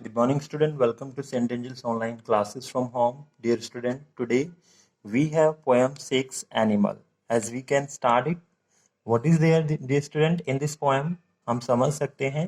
Good morning, student. Welcome to St. Angel's online classes from home. Dear student, today we have poem 6 Animal. As we can start it, what is there, dear student, in this poem? हम समझ सकते हैं.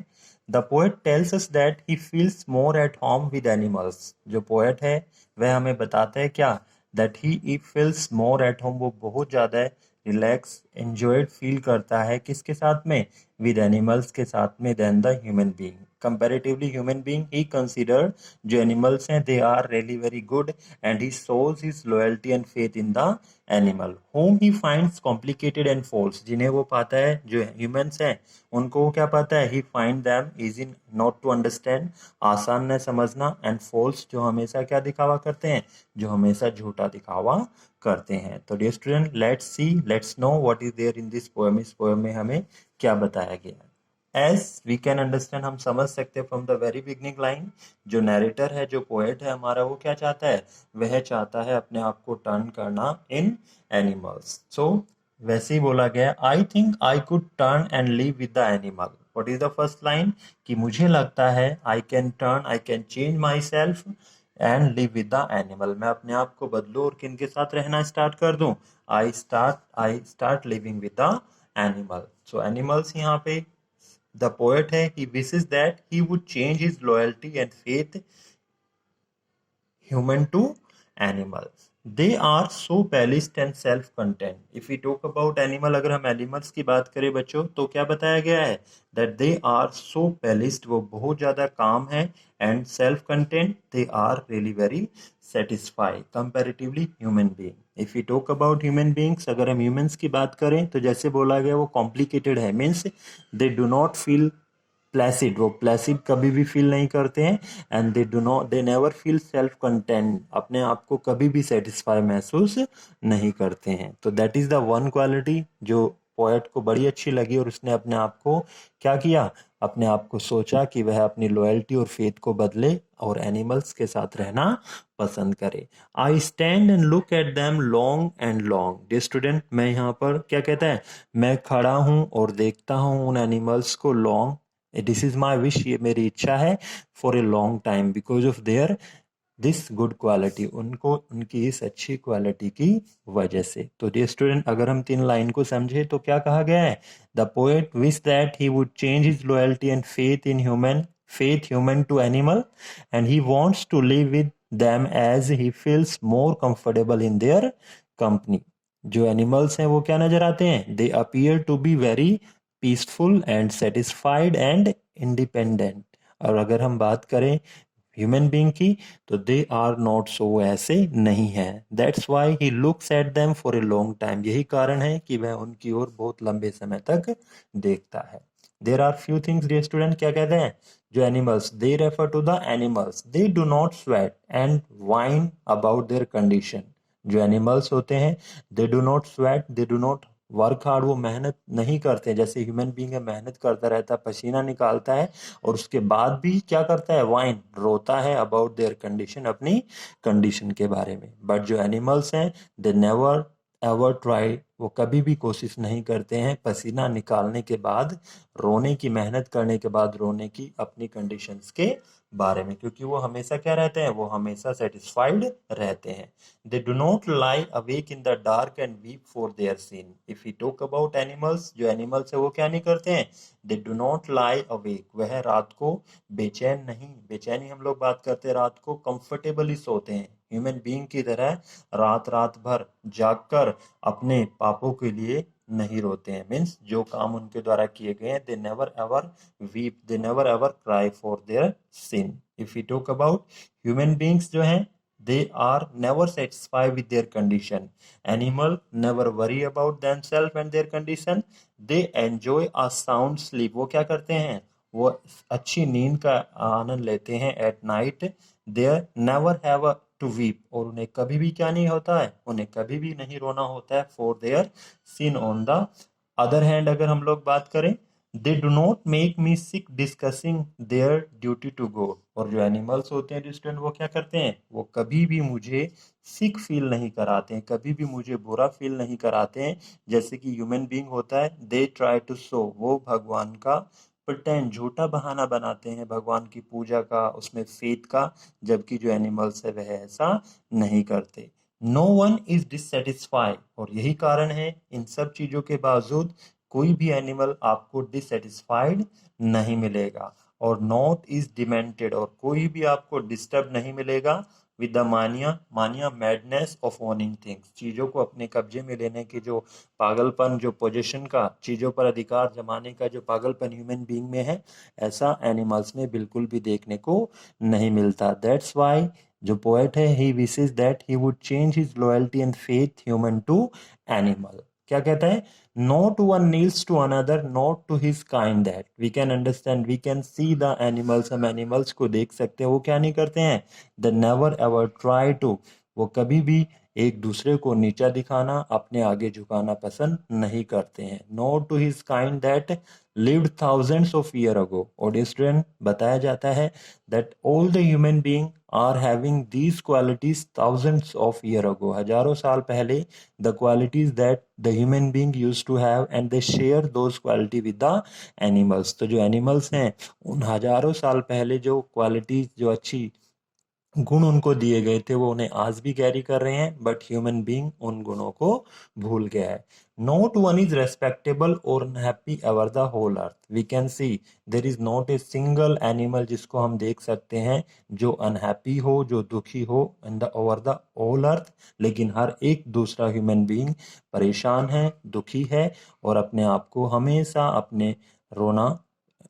The poet tells us that he feels more at home with animals. जो poet है वह हमें बताता है क्या? That he feels more at home. वो बहुत ज़्यादा रिलैक्स एंजॉयड फील करता है किसके साथ में? विद एनिमल्स के साथ में then the human being. Comparatively human being he considered जो एनिमल्स हैं they are really very good and he shows his loyalty and faith in the animal home he finds complicated and false. जिन्हें वो पाता है जो humans हैं उनको वो क्या पाता है? He find them easy not to understand, आसान न समझना, एंड फॉल्स जो हमेशा क्या दिखावा करते हैं? जो हमेशा झूठा दिखावा करते हैं. तो dear student, let's know what is there in this poem. इस पोएम में हमें क्या बताया गया है? एज वी कैन अंडरस्टैंड, हम समझ सकते हैं from the very beginning line, जो नरेटर है, जो पोएट है हमारा, वो क्या चाहता है? वह चाहता है अपने आप को टर्न करना इन एनिमल्स. सो वैसे ही बोला गया, आई think I could turn and live with the animal. What is the first line? कि मुझे लगता है I can change my self and live with the animal. मैं अपने आप को बदलूं और किन के साथ रहना स्टार्ट कर दूं? I start living with the animal. So animals यहाँ पे the poet है, he wishes that he would change his loyalty and faith human to animals. They are so balanced and self-content. If we talk about animal, अगर हम animals की बात करें बच्चों, तो क्या बताया गया है? That they are so balanced, वो बहुत ज़्यादा calm है, and self-content, they are really very satisfied comparatively human being. If we talk about human beings, अगर हम humans की बात करें तो जैसे बोला गया वो complicated है, means they do not feel Placid. वो प्लेसिड कभी भी फील नहीं करते हैं. And they never feel self content. अपने आप को कभी भी सेटिस्फाई महसूस नहीं करते हैं. तो that is the one quality जो पोएट को बड़ी अच्छी लगी और उसने अपने आप को क्या किया? अपने आप को सोचा कि वह अपनी लॉयल्टी और फेथ को बदले और एनिमल्स के साथ रहना पसंद करे. I stand and look at them long and long. Dear student, मैं यहाँ पर क्या कहता है? मैं खड़ा हूँ और देखता हूँ उन एनिमल्स को long. This is my wish, ये मेरी इच्छा है, for a long time, because of their this good quality. उनको उनकी इस अच्छी क्वालिटी की वजह से. तो डियर स्टूडेंट, अगर हम 3 लाइन को समझे तो क्या कहा गया है? The poet wish that he would change his loyalty and faith human to animal, and he wants to live with them as he feels more comfortable in their company. जो एनिमल्स हैं वो क्या नजर आते हैं? They appear to be very peaceful and satisfied and independent. और अगर हम बात करें ह्यूमन बीइंग की तो दे आर नॉट सो, ऐसे नहीं है. That's why he looks at them for a long time. यही कारण है कि वह उनकी ओर बहुत लंबे समय तक देखता है. There are few things, dear student, क्या कहते हैं? जो animals, they refer to the animals, they do not sweat and whine about their condition. जो एनिमल्स होते हैं, they do not sweat, they do not work hard. वो मेहनत नहीं करते. जैसे ह्यूमन बीइंग है, मेहनत करता रहता है, पसीना निकालता है और उसके बाद भी क्या करता है? वाइन, रोता है अबाउट देयर कंडीशन, अपनी कंडीशन के बारे में. बट जो एनिमल्स हैं, दे नेवर एवर ट्राई, वो कभी भी कोशिश नहीं करते हैं पसीना निकालने के बाद, रोने की, मेहनत करने के बाद रोने की अपनी कंडीशंस के बारे में, क्योंकि वो हमेशा क्या रहते हैं? वो हमेशा सेटिस्फाइड रहते हैं. They do not lie awake in the dark and weep for their sin. If we talk about animals, जो animals है वो क्या नहीं करते हैं? They do not lie awake. वह रात को बेचैन नहीं, बेचैनी हम लोग बात करते हैं, रात को कंफर्टेबली सोते हैं. ह्यूमन बीइंग की तरह रात रात भर जागकर अपने पापों के लिए नहीं रोते हैं. मीन्स जो काम उनके द्वारा किए गए हैं, they never ever weep, they never ever cry for their sin. If we talk about human beings जो हैं, they are never satisfied with their condition. Animal never worry about themselves and their condition. They enjoy a sound sleep. वो क्या करते हैं? वो अच्छी नींद का आनंद लेते हैं at night. They never have to weep. और उन्हें कभी भी क्या नहीं होता है? उन्हें कभी भी नहीं रोना होता है for their sin. On the other hand, अगर हम लोग बात करें, they do not make me sick discussing their duty to go. और जो एनिमल्स होते हैं स्टूडेंट, वो क्या करते हैं? वो कभी भी मुझे सिक फील नहीं कराते हैं, कभी भी मुझे बुरा फील नहीं कराते हैं, जैसे कि ह्यूमन बीइंग होता है. दे ट्राई टू शो, वो भगवान का प्रिटेंड झूठा बहाना बनाते हैं भगवान की पूजा का, उसमें फेथ का, जबकि जो एनिमल्स है वह ऐसा नहीं करते। नो वन इज डिससेटिस्फाइड, और यही कारण है इन सब चीजों के बावजूद कोई भी एनिमल आपको डिससेटिस्फाइड नहीं मिलेगा, और नॉट इज डिमेंटेड, और कोई भी आपको डिस्टर्ब नहीं मिलेगा विद द मानिया, मानिया मैडनेस ऑफ ओनिंग थिंग्स, चीजों को अपने कब्जे में लेने की जो पागलपन, जो पोजीशन का, चीजों पर अधिकार जमाने का जो पागलपन ह्यूमन बीइंग में है, ऐसा एनिमल्स में बिल्कुल भी देखने को नहीं मिलता। दैट्स वाई जो पोएट है, he wishes that he would change his loyalty and faith human to animal. क्या कहता है? Not one kneels to another, not to his kind, that we can understand, we can see the animals, हम animals को देख सकते हैं, वो क्या नहीं करते हैं, they never ever try to, वो कभी भी एक दूसरे को नीचा दिखाना, अपने आगे झुकाना पसंद नहीं करते हैं। Not to his kind that lived thousands of year ago, और स्टूडेंट बताया जाता है that all the human being are having these qualities thousands of year ago, हजारों साल पहले the qualities that the human being used to have, and they share those quality with the animals। तो जो animals हैं, उन हजारों साल पहले जो qualities, जो अच्छी गुण उनको दिए गए थे, वो उन्हें आज भी कैरी कर रहे हैं, बट ह्यूमन बीइंग उन गुणों को भूल गया है। नॉट वन इज रेस्पेक्टेबल और happy ever the whole earth, we can see there is not a single animal जिसको हम देख सकते हैं जो अनहैप्पी हो, जो दुखी हो in the over the whole earth, लेकिन हर एक दूसरा ह्यूमन बीइंग परेशान है, दुखी है, और अपने आप को हमेशा अपने रोना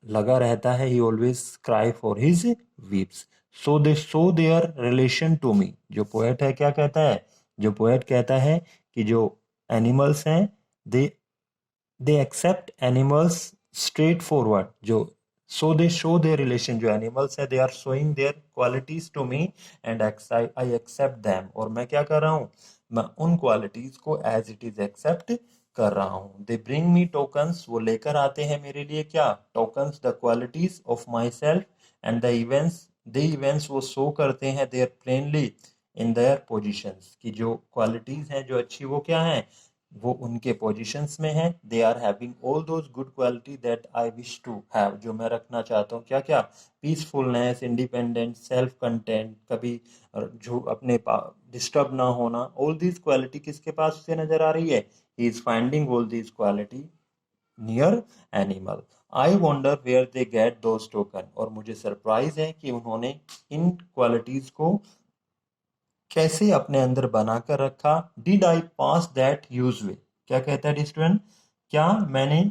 लगा रहता है। He always cry for his weeps, so they show their relation to me. जो पोएट है क्या कहता है? जो पोएट कहता है कि जो एनिमल्स हैं, they they accept animals straightforward, जो so they show their relation, जो एनिमल्स है they are showing their qualities to me and I accept them, और मैं क्या कर रहा हूँ, मैं उन क्वालिटीज को एज इट इज एक्सेप्ट कर रहा हूँ। दे ब्रिंग मी टोकन्स, वो लेकर आते हैं मेरे लिए क्या? Tokens, the qualities of myself and the events, they events वो शो करते हैं their plainly in their positions, की जो क्वालिटीज हैं जो अच्छी, वो क्या है, वो उनके पोजीशंस में है। They are having all those good quality that I wish to have, जो मैं रखना चाहता हूँ। क्या क्या? पीसफुलनेस, इंडिपेंडेंट, सेल्फ कंटेंट, कभी जो अपने डिस्टर्ब ना होना, ऑल दीज क्वालिटी किसके पास उसे नजर आ रही है? He is finding all these quality near animal. I wonder where they get those token, और मुझे सरप्राइज है कि उन्होंने इन क्वालिटीज को कैसे अपने अंदर बनाकर रखा। Did I pass that use way, क्या कहता है स्टूडेंट? क्या मैंने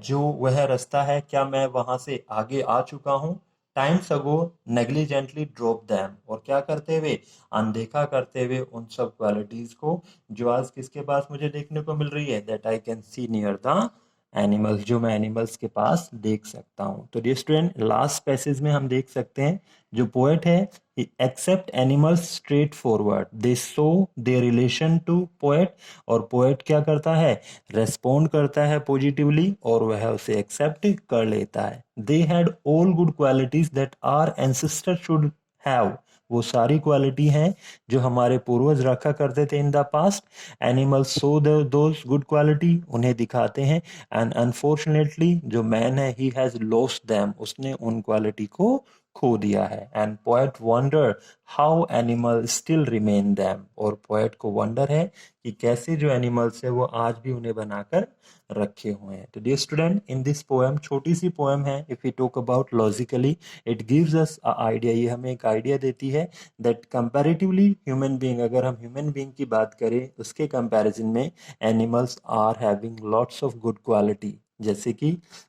जो वह रास्ता है, क्या मैं वहां से आगे आ चुका हूँ? टाइम्स अगो नेग्लिजेंटली ड्रॉप दैम, और क्या करते हुए? अनदेखा करते हुए उन सब क्वालिटीज को जो आज किसके पास मुझे देखने को मिल रही है, that I can see near the animals, जो मैं एनिमल्स के पास देख सकता हूँ। तो डियर स्टूडेंट, लास्ट पैसेज में हम देख सकते हैं जो पोएट है, except animals straightforward, they show their relation to poet, और पोएट क्या करता है? रेस्पॉन्ड करता है पॉजिटिवली, और वह उसे एक्सेप्ट कर लेता है। They had all good qualities that our ancestor should have, वो सारी क्वालिटी हैं जो हमारे पूर्वज रखा करते थे in the past. Animals show those good quality, उन्हें दिखाते हैं, एंड अनफॉर्चुनेटली जो मैन है, ही हैज लॉस्ट देम, उसने उन क्वालिटी को खो दिया है। And poet wonder how animal still remain them, और पोएट को वंडर है कि कैसे जो एनिमल्स है वो आज भी उन्हें बनाकर रखे हुए हैं। तो dear student, in this poem, छोटी सी पोएम है, if we talk about logically, it gives us a idea, ये हमें एक आइडिया देती है दैट कंपैरेटिवली ह्यूमन बीइंग, अगर हम ह्यूमन बीइंग की बात करें उसके कंपैरिजन में animals are having lots of good quality. जैसे कि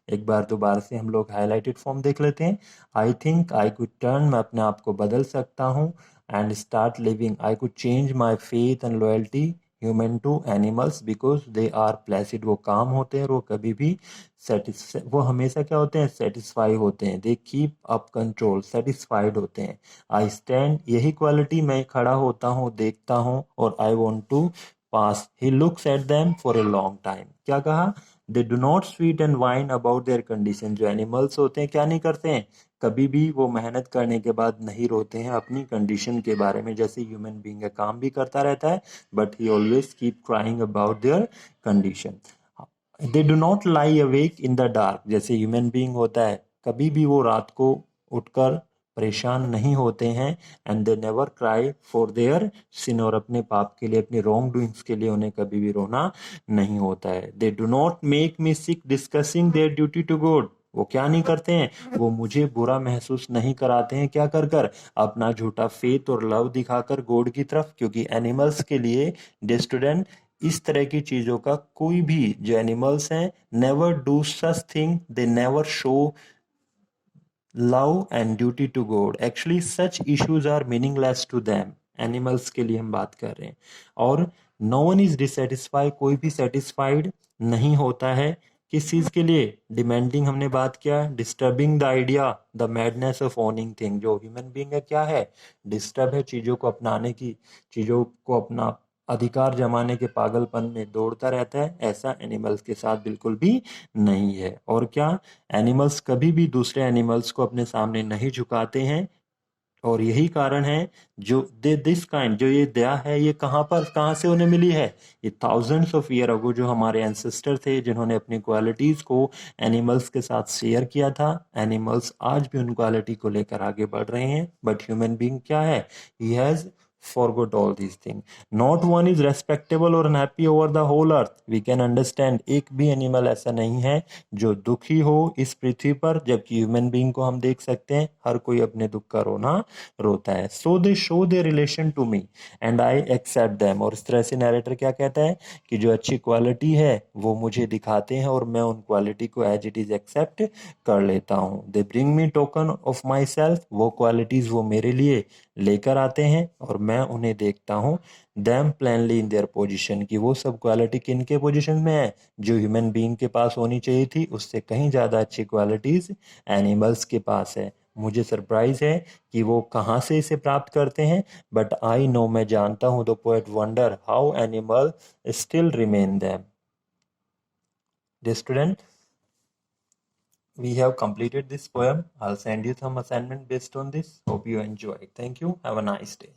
एक बार दोबारा से हम लोग हाईलाइटेड फॉर्म देख लेते हैं। I think I could turn, मैं अपने आप को बदल सकता हूँ, and start living, I could change my faith and loyalty human to animals because they are placid, वो काम होते हैं, वो कभी भी वो हमेशा क्या होते हैं? सेटिस्फाई होते हैं। They keep up control, satisfied होते हैं। आई स्टैंड, यही क्वालिटी, मैं खड़ा होता हूँ, देखता हूँ, और I want to pass, he looks at them for a long time. क्या कहा? They do not sweet and whine about their condition, जो एनिमल्स होते हैं क्या नहीं करते हैं? कभी भी वो मेहनत करने के बाद नहीं रोते हैं अपनी कंडीशन के बारे में। जैसे ह्यूमन बीइंग है, काम भी करता रहता है, but he always keep crying about their condition. They do not lie awake in the dark, जैसे ह्यूमन बीइंग होता है, कभी भी वो रात को उठकर परेशान नहीं होते हैं। And they never cry for their sin, और अपने पाप के लिए, अपनी रॉन्ग डूइंग्स के लिए उन्हें कभी भी रोना नहीं होता है। They do not make me sick discussing their duty to God, वो क्या नहीं करते हैं, वो मुझे बुरा महसूस नहीं कराते हैं, क्या कर कर, अपना झूठा फेथ और लव दिखाकर गॉड की तरफ। क्योंकि एनिमल्स के लिए डे स्टूडेंट, इस तरह की चीजों का कोई भी, जो एनिमल्स हैं, never do such thing, they never show love and duty to God, actually such issues are meaningless to them. Animals के लिए हम बात कर रहे हैं। और नो वन इज डिससेटिस्फाइड, कोई भी सेटिस्फाइड नहीं होता है। किस चीज के लिए? डिमांडिंग, हमने बात किया, disturbing the idea, the madness of owning thing. जो ह्यूमन बीइंग है क्या है? डिस्टर्ब है चीजों को अपनाने की, चीजों को अपना अधिकार जमाने के पागलपन में दौड़ता रहता है। ऐसा एनिमल्स के साथ बिल्कुल भी नहीं है। और क्या, एनिमल्स कभी भी दूसरे एनिमल्स को अपने सामने नहीं झुकाते हैं। और यही कारण है जो दिस काइंड, जो ये दया है, ये कहाँ से उन्हें मिली है? ये थाउजेंड्स ऑफ ईयर अगो जो हमारे एंसेस्टर थे, जिन्होंने अपनी क्वालिटीज को एनिमल्स के साथ शेयर किया था। एनिमल्स आज भी उन क्वालिटी को लेकर आगे बढ़ रहे हैं। बट ह्यूमन बीइंग क्या है? He has forgot all these things. Not one is respectable or unhappy over the whole earth. We can understand, एक भी एनिमल ऐसा नहीं है जो दुखी हो इस पृथ्वी पर, जबकि ह्यूमन बीइंग को हम देख सकते हैं, हर कोई अपने दुख का रोना रोता है। So they show their relation to me and I accept them. और इस तरह से नरेटर क्या कहता है कि जो अच्छी क्वालिटी है वो मुझे दिखाते हैं और मैं उन क्वालिटी को एज इट इज एक्सेप्ट कर लेता हूँ। They bring me token of my self, वो क्वालिटीज वो मेरे लिए लेकर आते हैं और मैं उन्हें देखता हूँ दैम प्लानली इन देयर पोजीशन, की वो सब क्वालिटी किन के पोजीशन में है? जो ह्यूमन बीइंग के पास होनी चाहिए थी, उससे कहीं ज़्यादा अच्छी क्वालिटीज एनिमल्स के पास है। मुझे सरप्राइज है कि वो कहाँ से इसे प्राप्त करते हैं, बट आई नो, मैं जानता हूँ, the poet wonder how animal still remain them. Dear student, we have completed this poem. I'll send you some assignment based on this. Hope you enjoy. Thank you. Have a nice day.